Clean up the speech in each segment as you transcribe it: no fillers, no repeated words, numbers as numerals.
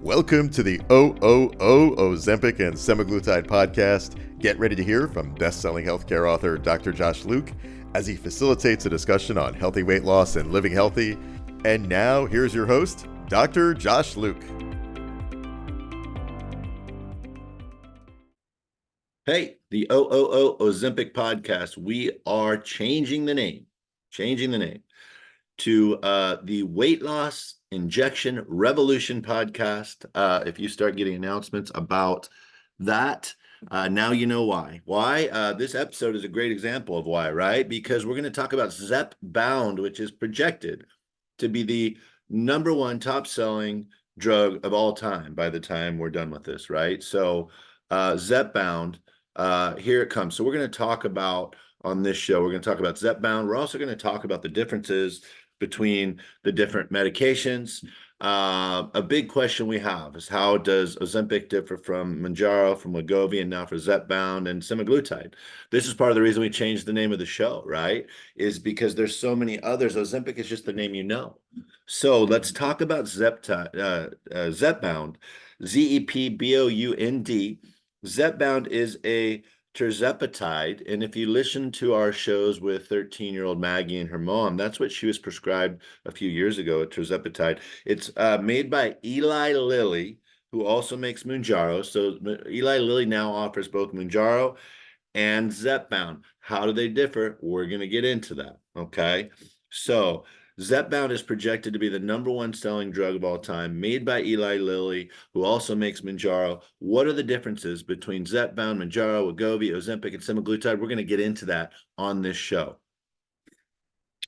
Welcome to the OOO Ozempic and Semaglutide podcast. Get ready to hear from best-selling healthcare author Dr. Josh Luke as he facilitates a discussion on healthy weight loss and living healthy. And now, here's your host, Dr. Josh Luke. Hey, the OOO Ozempic podcast. We are changing the name to the Weight Loss Injection Revolution podcast. If you start getting announcements about that, now you know why. This episode is a great example of why, right? Because we're going to talk about ZepBound, which is projected to be the number one top-selling drug of all time by the time we're done with this, right? So ZepBound, here it comes. So we're going to talk about, on this show, we're going to talk about ZepBound. We're also going to talk about the differences between the different medications. A big question we have is, how does Ozempic differ from Mounjaro, from Wegovy, and now for ZepBound and semaglutide? This is part of the reason we changed the name of the show, right? Is because there's so many others. Ozempic is just the name you know. So let's talk about ZepBound, ZepBound. ZepBound is a tirzepatide, and if you listen to our shows with 13-year-old Maggie and her mom, that's what she was prescribed a few years ago, a tirzepatide. It's made by Eli Lilly, who also makes Mounjaro. So Eli Lilly now offers both Mounjaro and ZepBound. How do they differ? We're going to get into that, okay? So ZepBound is projected to be the number one selling drug of all time, made by Eli Lilly, who also makes Mounjaro. What are the differences between ZepBound, Mounjaro, Wegovy, Ozempic, and semaglutide? We're going to get into that on this show.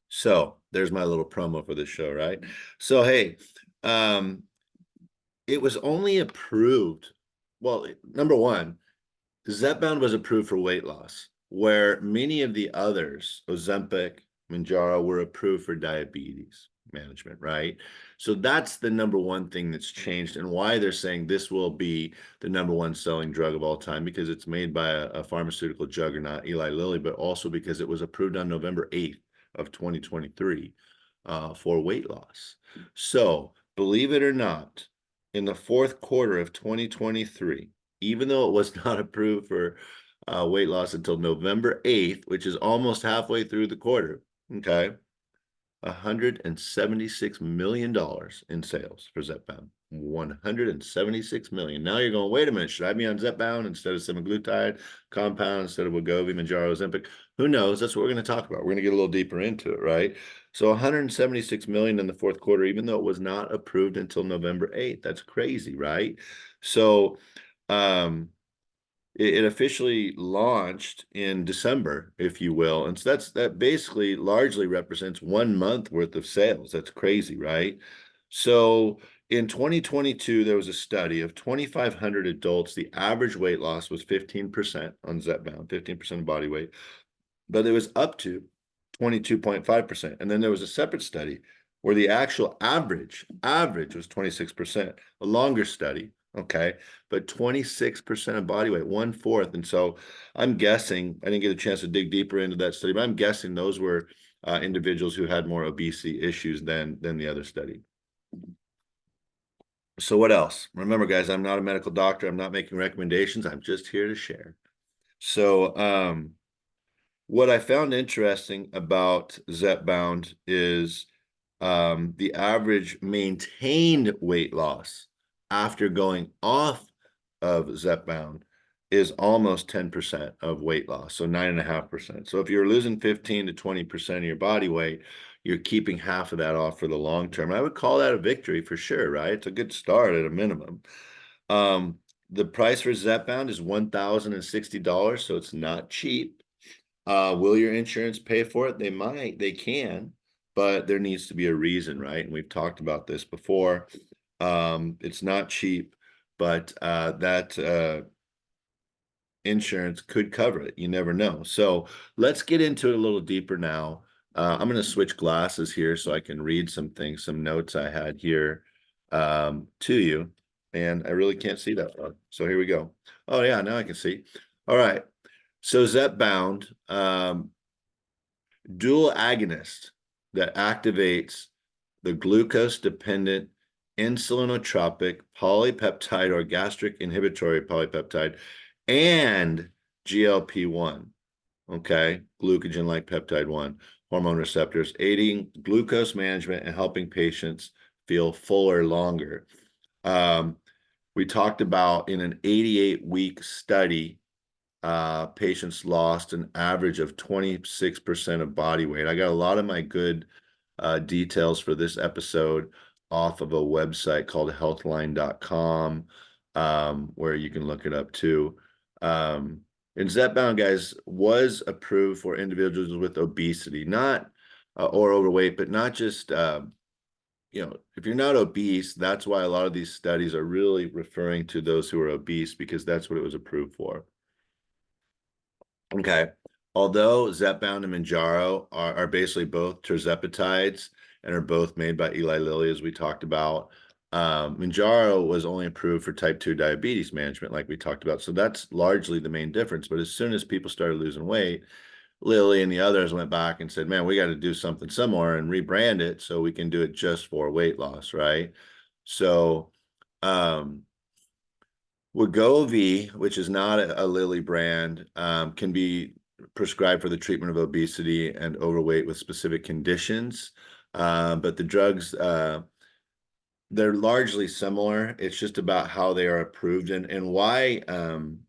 So there's my little promo for this show, right? So, hey, it was only approved. Well, number one, ZepBound was approved for weight loss, where many of the others, Ozempic, Mounjaro, were approved for diabetes management, right? So that's the number one thing that's changed, and why they're saying this will be the number one selling drug of all time, because it's made by a pharmaceutical juggernaut, Eli Lilly, but also because it was approved on November 8th of 2023 for weight loss. So believe it or not, in the fourth quarter of 2023, even though it was not approved for weight loss until November 8th, which is almost halfway through the quarter, okay, $176 million in sales for ZepBound. $176 million. Now you're going, wait a minute, should I be on ZepBound instead of semaglutide compound, instead of Wegovy, Mounjaro, Ozempic? Who knows? That's what we're going to talk about. We're going to get a little deeper into it, right? So 176 million in the fourth quarter, even though it was not approved until November 8th. That's crazy, right? So it officially launched in December, if you will. And so that basically largely represents 1 month worth of sales. That's crazy, right? So in 2022, there was a study of 2,500 adults. The average weight loss was 15% on ZepBound, 15% of body weight, but it was up to 22.5%. And then there was a separate study where the actual average was 26%, a longer study. Okay, but 26% of body weight, 1/4. And so I'm guessing, I didn't get a chance to dig deeper into that study, but I'm guessing those were individuals who had more obesity issues than the other study. So what else? Remember, guys, I'm not a medical doctor. I'm not making recommendations. I'm just here to share. So what I found interesting about ZepBound is the average maintained weight loss after going off of ZepBound is almost 10% of weight loss, so 9.5%. So if you're losing 15 to 20% of your body weight, you're keeping half of that off for the long term. I would call that a victory for sure, right? It's a good start at a minimum. The price for ZepBound is $1,060, so it's not cheap. Will your insurance pay for it? They can, but there needs to be a reason, right? And we've talked about this before. It's not cheap, but that insurance could cover it. You never know. So let's get into it a little deeper now. I'm going to switch glasses here so I can read some things, some notes I had here to you. And I really can't see that well. So here we go. Oh, yeah, now I can see. All right. So ZepBound, dual agonist that activates the glucose-dependent insulinotropic polypeptide or gastric inhibitory polypeptide, and GLP-1, okay, glucagon-like peptide 1 hormone receptors, aiding glucose management and helping patients feel fuller longer. We talked about in an 88-week study, patients lost an average of 26% of body weight. I got a lot of my good details for this episode off of a website called healthline.com, where you can look it up too. And ZepBound, guys, was approved for individuals with obesity, not or overweight, but not just if you're not obese. That's why a lot of these studies are really referring to those who are obese, because that's what it was approved for. Okay. Although ZepBound and Mounjaro are basically both tirzepatides and are both made by Eli Lilly, as we talked about, Mounjaro was only approved for type 2 diabetes management, like we talked about. So that's largely the main difference. But as soon as people started losing weight, Lilly and the others went back and said, man, we got to do something similar and rebrand it so we can do it just for weight loss, right? So, Wegovy, which is not a Lilly brand, can be prescribed for the treatment of obesity and overweight with specific conditions. But the drugs, they're largely similar. It's just about how they are approved, and why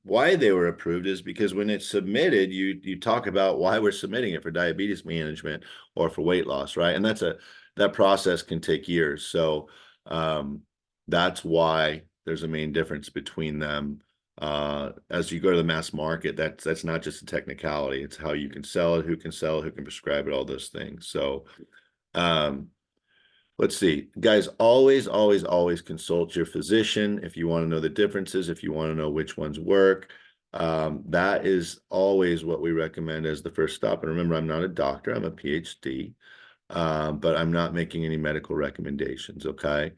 they were approved is because when it's submitted, you talk about why we're submitting it for diabetes management or for weight loss, right? And that process can take years. So that's why there's a main difference between them. As you go to the mass market, that's not just a technicality. It's how you can sell it, who can sell it, who can prescribe it, all those things. So let's see, guys, always, always, always consult your physician if you want to know the differences, if you want to know which ones work. That is always what we recommend as the first stop. And remember, I'm not a doctor, I'm a PhD, but I'm not making any medical recommendations, okay?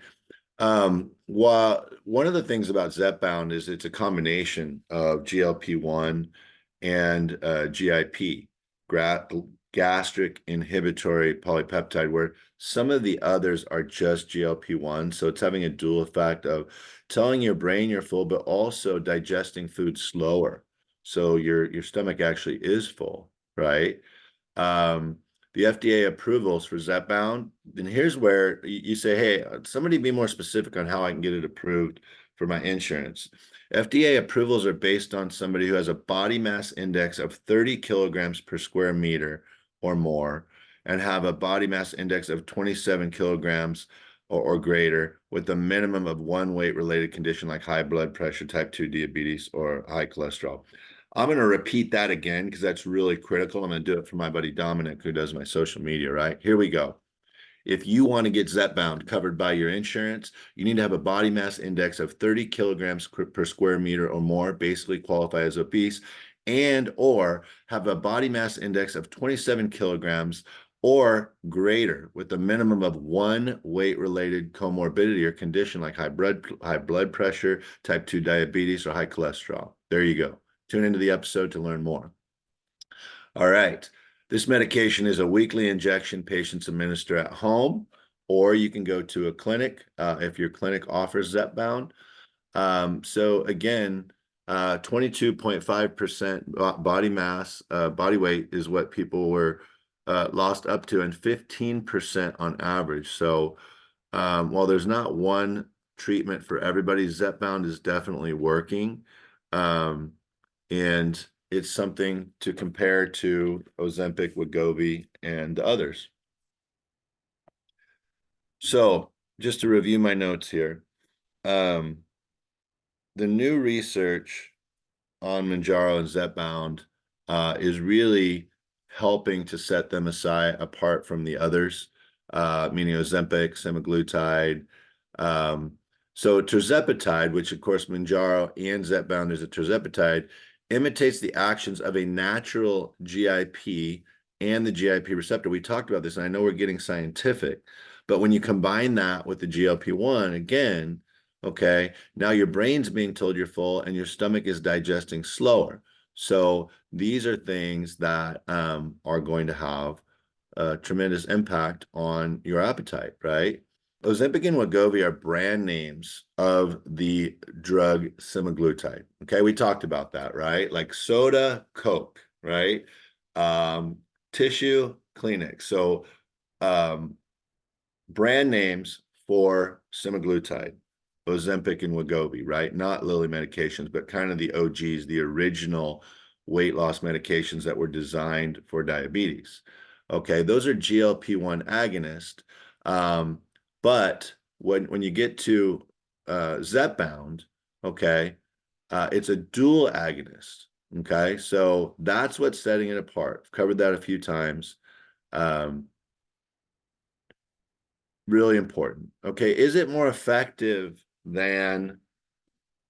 One of the things about ZepBound is it's a combination of GLP-1 and GIP, gastric inhibitory polypeptide, where some of the others are just GLP-1. So it's having a dual effect of telling your brain you're full, but also digesting food slower. So your stomach actually is full, right? The FDA approvals for ZepBound, and here's where you say, hey, somebody be more specific on how I can get it approved for my insurance. FDA approvals are based on somebody who has a body mass index of 30 kilograms per square meter or more, and have a body mass index of 27 kilograms or greater, with a minimum of one weight-related condition like high blood pressure, type 2 diabetes, or high cholesterol. I'm going to repeat that again because that's really critical. I'm going to do it for my buddy Dominic, who does my social media, right? Here we go. If you want to get ZepBound covered by your insurance, you need to have a body mass index of 30 kilograms per square meter or more, basically qualify as obese, and or have a body mass index of 27 kilograms or greater, with a minimum of one weight-related comorbidity or condition like high blood pressure, type 2 diabetes, or high cholesterol. There you go. Tune into the episode to learn more. All right. This medication is a weekly injection patients administer at home, or you can go to a clinic if your clinic offers ZepBound. So again, 22.5% body mass, body weight is what people were lost up to, and 15% on average. So while there's not one treatment for everybody, ZepBound is definitely working. And it's something to compare to Ozempic, Wegovy, and the others. So just to review my notes here, the new research on Mounjaro and ZepBound is really helping to set them aside apart from the others, meaning Ozempic, semaglutide. So tirzepatide, which of course Mounjaro and ZepBound is a tirzepatide, imitates the actions of a natural GIP and the GIP receptor. We talked about this, and I know we're getting scientific, but when you combine that with the GLP-1, again, okay, now your brain's being told you're full and your stomach is digesting slower. So these are things that are going to have a tremendous impact on your appetite, right? Ozempic and Wegovy are brand names of the drug semaglutide. Okay, we talked about that, right? Like soda, Coke, right? Um, Tissue, Kleenex. So, um, brand names for semaglutide, Ozempic and Wegovy, right? Not Lilly medications, but kind of the OGs, the original weight loss medications that were designed for diabetes. Okay, those are GLP-1 agonists. But when you get to ZepBound, okay, it's a dual agonist. Okay, so that's what's setting it apart. I've covered that a few times. Um, Really important. Okay, is it more effective than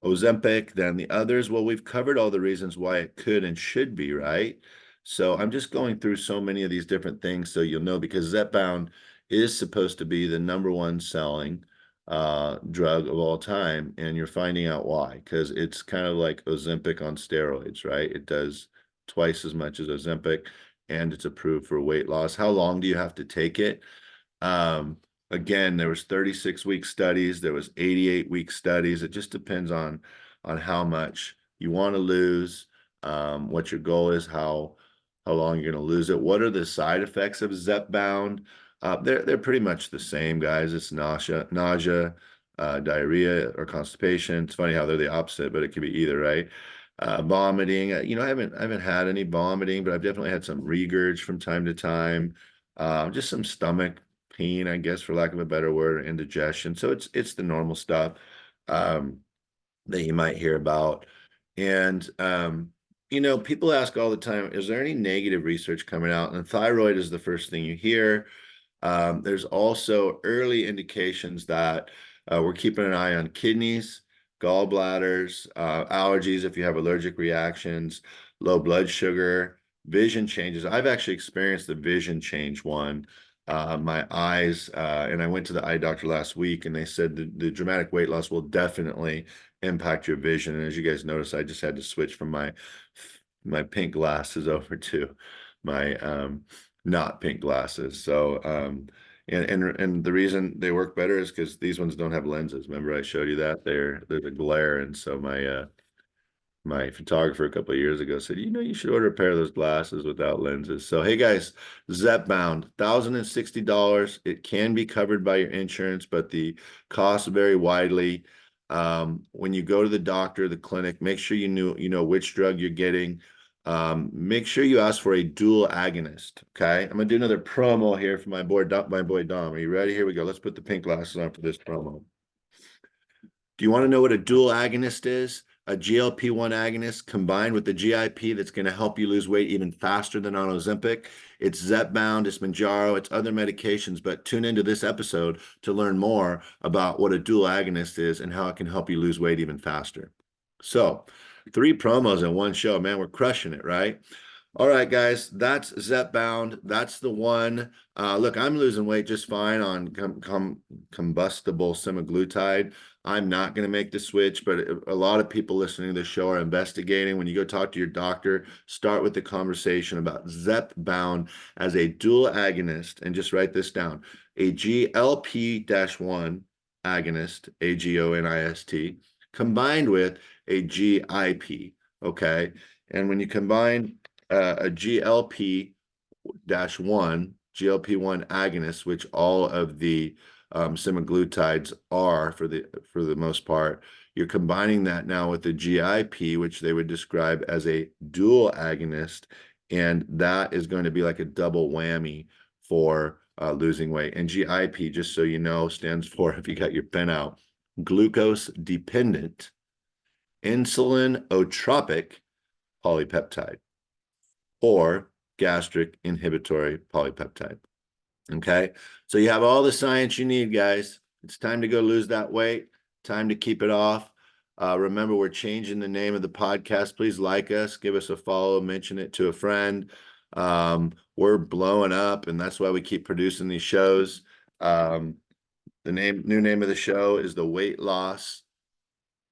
Ozempic, than the others? Well, we've covered all the reasons why it could and should be, right? So I'm just going through so many of these different things so you'll know, because ZepBound is supposed to be the number one selling drug of all time, and you're finding out why, because it's kind of like Ozempic on steroids, right? It does twice as much as Ozempic, and it's approved for weight loss. How long do you have to take it? Um, Again, there was 36-week studies, there was 88-week studies. It just depends on how much you want to lose, what your goal is, how long you're going to lose it. What are the side effects of ZepBound? They're pretty much the same, guys. It's nausea, diarrhea, or constipation. It's funny how they're the opposite, but it could be either, right? Vomiting. I haven't had any vomiting, but I've definitely had some regurg from time to time. Just some stomach pain, I guess, for lack of a better word, indigestion. So it's the normal stuff um, that you might hear about. And people ask all the time, is there any negative research coming out? And thyroid is the first thing you hear. There's also early indications that we're keeping an eye on kidneys, gallbladders, allergies if you have allergic reactions, low blood sugar, vision changes. I've actually experienced the vision change one. My eyes, and I went to the eye doctor last week, and they said the dramatic weight loss will definitely impact your vision. And as you guys notice, I just had to switch from my pink glasses over to my not pink glasses. So and the reason they work better is because these ones don't have lenses. Remember I showed you that? There's a glare, and so my photographer a couple of years ago said, you should order a pair of those glasses without lenses. So, hey guys, ZepBound, $1,060. It can be covered by your insurance, but the costs vary widely. When you go to the doctor, the clinic, make sure you know which drug you're getting. Make sure you ask for a dual agonist. Okay, I'm gonna do another promo here for my boy Dom. Are you ready? Here we go. Let's put the pink glasses on for this promo. Do you want to know what a dual agonist is? A GLP-1 agonist combined with the GIP that's going to help you lose weight even faster than on Ozempic. It's ZepBound, it's Mounjaro, it's other medications, but tune into this episode to learn more about what a dual agonist is and how it can help you lose weight even faster. So, 3 promos in one show, man, we're crushing it, right? All right, guys, that's ZepBound. That's the one. Look, I'm losing weight just fine on combustible semaglutide. I'm not going to make the switch, but a lot of people listening to the show are investigating. When you go talk to your doctor, start with the conversation about ZepBound as a dual agonist, and just write this down: a GLP-1 agonist, agonist, combined with a GIP. Okay, and when you combine a GLP-1 agonist, which all of the semaglutides are for the most part, you're combining that now with the GIP, which they would describe as a dual agonist, and that is going to be like a double whammy for losing weight. And GIP, just so you know, stands for, if you got your pen out, glucose dependent insulinotropic polypeptide, or gastric inhibitory polypeptide. Okay, so you have all the science you need, guys. It's time to go lose that weight. Time to keep it off. Remember, we're changing the name of the podcast. Please like us, give us a follow, mention it to a friend. We're blowing up, and that's why we keep producing these shows. The new name of the show is the Weight Loss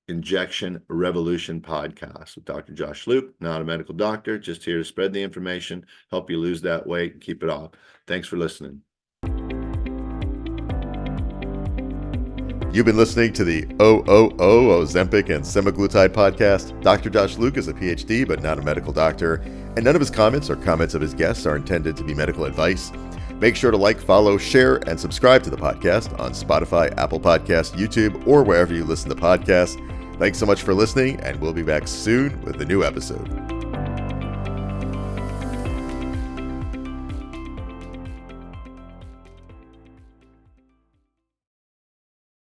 Injection Revolution Podcast with Dr. Josh Luke. Not a medical doctor, just here to spread the information, help you lose that weight, and keep it off. Thanks for listening. You've been listening to the Ozempic and semaglutide podcast. Dr. Josh Luke is a PhD, but not a medical doctor, and none of his comments or comments of his guests are intended to be medical advice. Make sure to like, follow, share, and subscribe to the podcast on Spotify, Apple Podcasts, YouTube, or wherever you listen to podcasts. Thanks so much for listening, and we'll be back soon with a new episode.